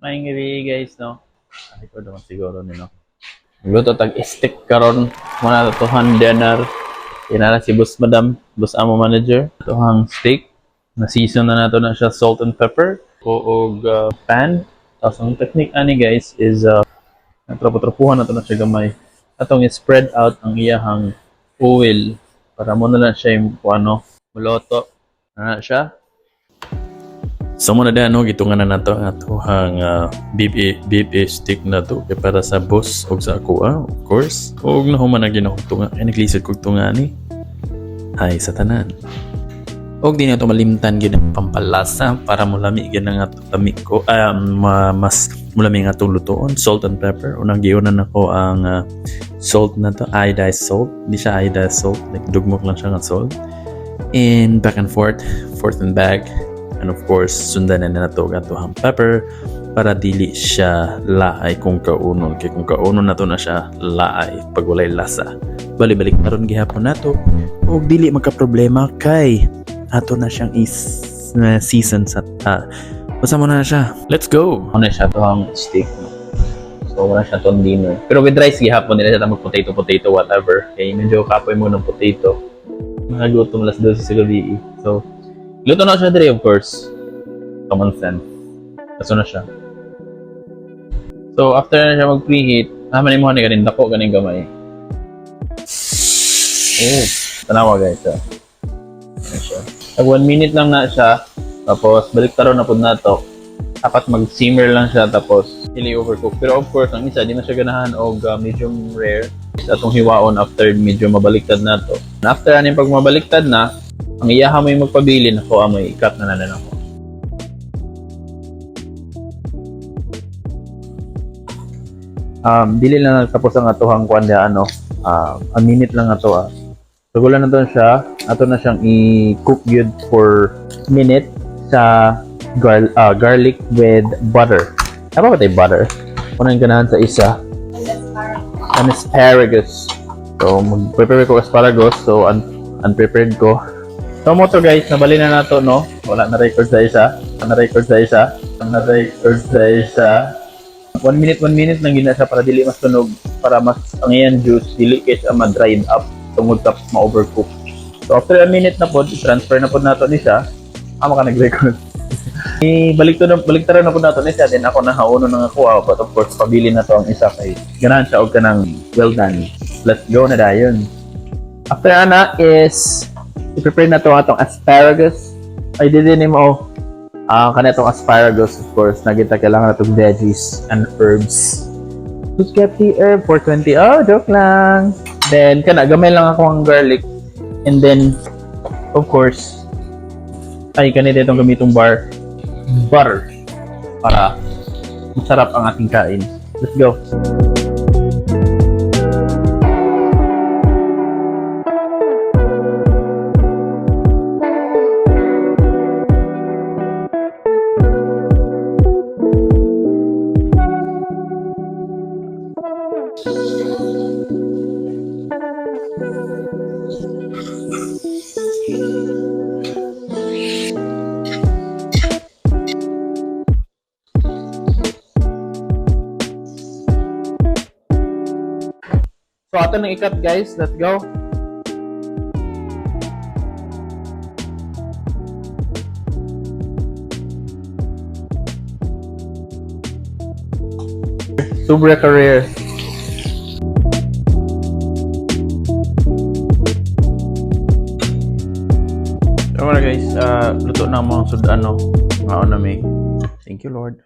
Maing gabi guys, no? Ay ko naman siguro ni no. Luto tag stick karon muna tuhan dinner. Inana si Boss Madam, Boss Amo Manager. Tuhang steak. Na season na nato na siya salt and pepper. Og pan. Tapos ang technique ani guys is natrapo-trapuhan na to na siya gamay. Atong i-spread out ang iyahang oil para mo na lang siya yung ano, muloto. Na siya. So muna din ano, gitungan na nato ang atuhang beef stick na to kay para sa boss o sa ako of course. Og nahuman na ginahugtunga kay naglisod kog tunga ni. Hay sa tanan. Og di na to malimtan gid ang pampalasa para mulami gid ang ato tami ko mas mulami nga atong lutoon, salt and pepper. Unang giunan nako ang salt na to, iodized salt. Di siya iodized salt, like dugmok lang siya nga salt. And back and forth and back. And of course, sundan na nato ang pepper para dili siya laay kung kaunon. Kaya kung kaunon nato na siya laay pag walay lasa. Bali-balik na ron gihapon nato. O dili magka-problema kay ato na siyang season sa basta mo na siya. Let's go! Ano siya to ang steak. No? So, wala siya to ang dinner. Pero with rice gihapon nila siya mag-potato, whatever. Kaya medyo kapoy mo ng potato. Nagagutom las 12 sa gabi. So, luto na siya dire, of course. Common sense. Kaso na siya. So, after na siya mag-preheat, manin mo ka ganin dako, ganin gamay. Oh, tanawa guys. Ayan siya. Tag 1 minute lang na siya. Tapos, balik taro na po na to. Dapat mag-simmer lang siya, tapos hindi overcook. Pero of course, ang isa, di na siya ganahan o medium rare. Sa atong hiwaon after medyo mabaliktad na to. After aning pag mabaliktad na, ang iyaha mo yung magpabilin ako, amoy ikat na nanan ako. Dili na nagtapos ang atohang kuanda a minute lang ato Regular na to siya, ato na siyang i-cook good for minute sa garlic with butter. Tama ba tayo butter? Kung yung ganahan sa isa. An asparagus. So, mag-prepare ko asparagus. So, unprepared ko. So mo to guys, nabali na nato no. Wala na record sa isa. 1 minute lang gina siya para dili mas tunog, para mas ang iyan juice dili kay siya ma-dried up tungod tapos ma-overcook. So after a minute na pod, transfer na pod nato ni siya. Amo ka nag-record. Baliktaran na pod nato ni siya, then ako nahauno nang ako, but of course pabili na to ang isa kay ganahan siya og kanang well done. Let's go na dayon. After ana is i-prepare na to atong asparagus. Ay, didin mo kanitong asparagus, of course, nagita kailangan natong veggies and herbs. Who's got the herb? 420. Oh, joke lang. Then, gamay lang ako ang garlic. And then, of course, ay, kanito itong gamitong butter para masarap ang ating kain. Let's go. So, ato nang ikat guys. Let's go. Super career. So, guys, luto na mo ang sudano. Ngaon na may. Thank you, Lord.